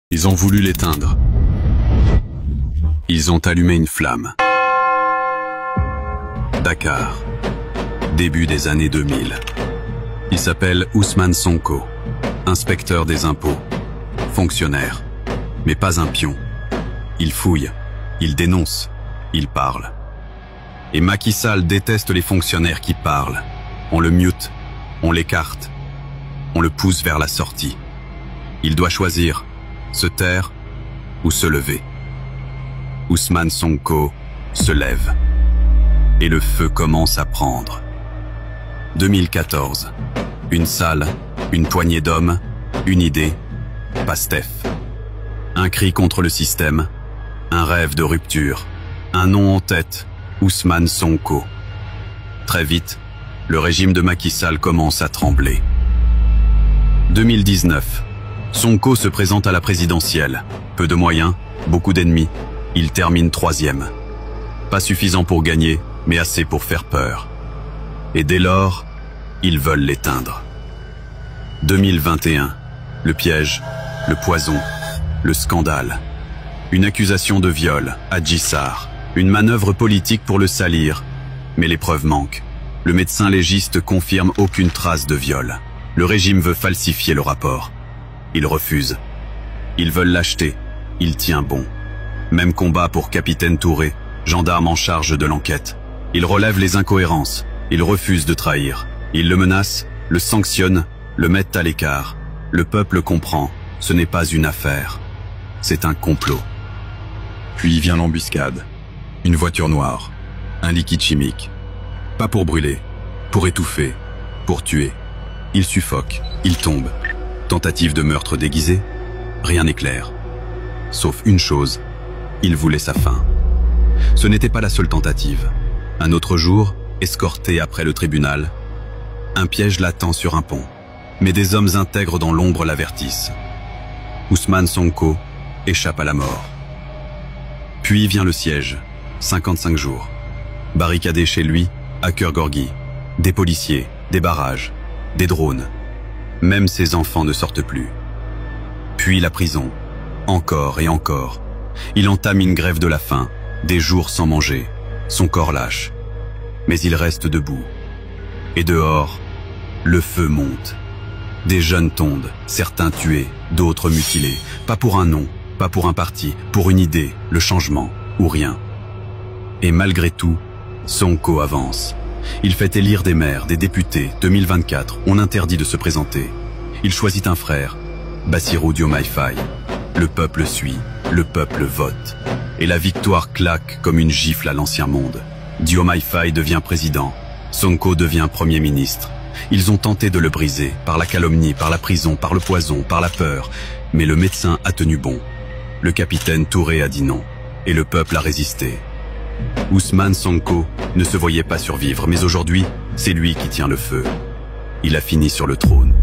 Ils ont voulu l'éteindre. Ils ont allumé une flamme. Dakar, début des années 2000. Il s'appelle Ousmane Sonko, inspecteur des impôts, fonctionnaire, mais pas un pion. Il fouille, il dénonce, il parle. Et Macky Sall déteste les fonctionnaires qui parlent. On le mute, on l'écarte, on le pousse vers la sortie. Il doit choisir, se taire ou se lever. Ousmane Sonko se lève. Et le feu commence à prendre. 2014. Une salle, une poignée d'hommes, une idée, Pastef. Un cri contre le système, un rêve de rupture, un nom en tête, Ousmane Sonko. Très vite, le régime de Macky Sall commence à trembler. 2019. Sonko se présente à la présidentielle. Peu de moyens, beaucoup d'ennemis. Il termine 3e. Pas suffisant pour gagner, mais assez pour faire peur. Et dès lors, ils veulent l'éteindre. 2021. Le piège, le poison, le scandale. Une accusation de viol, Adji Sarr. Une manœuvre politique pour le salir. Mais les preuves manquent. Le médecin légiste confirme aucune trace de viol. Le régime veut falsifier le rapport. Ils refusent. Ils veulent l'acheter. Il tient bon. Même combat pour Capitaine Touré, gendarme en charge de l'enquête. Il relève les incohérences. Il refuse de trahir. Il le menace, le sanctionne, le met à l'écart. Le peuple comprend. Ce n'est pas une affaire. C'est un complot. Puis vient l'embuscade. Une voiture noire. Un liquide chimique. Pas pour brûler. Pour étouffer. Pour tuer. Il suffoque. Il tombe. Tentative de meurtre déguisé? Rien n'est clair. Sauf une chose, il voulait sa fin. Ce n'était pas la seule tentative. Un autre jour, escorté après le tribunal, un piège l'attend sur un pont. Mais des hommes intègres dans l'ombre l'avertissent. Ousmane Sonko échappe à la mort. Puis vient le siège, 55 jours. Barricadé chez lui, à Keur-Gorgui. Des policiers, des barrages, des drones. Même ses enfants ne sortent plus. Puis la prison. Encore et encore. Il entame une grève de la faim, des jours sans manger. Son corps lâche. Mais il reste debout. Et dehors, le feu monte. Des jeunes tombent, certains tués, d'autres mutilés. Pas pour un nom, pas pour un parti, pour une idée, le changement, ou rien. Et malgré tout, Sonko avance. Il fait élire des maires, des députés. 2024, on interdit de se présenter. Il choisit un frère, Bassirou Diomaye Faye. Le peuple suit, le peuple vote. Et la victoire claque comme une gifle à l'ancien monde. Diomaye Faye devient président. Sonko devient Premier ministre. Ils ont tenté de le briser, par la calomnie, par la prison, par le poison, par la peur. Mais le médecin a tenu bon. Le capitaine Touré a dit non. Et le peuple a résisté. Ousmane Sonko ne se voyait pas survivre, mais aujourd'hui, c'est lui qui tient le feu. Il a fini sur le trône.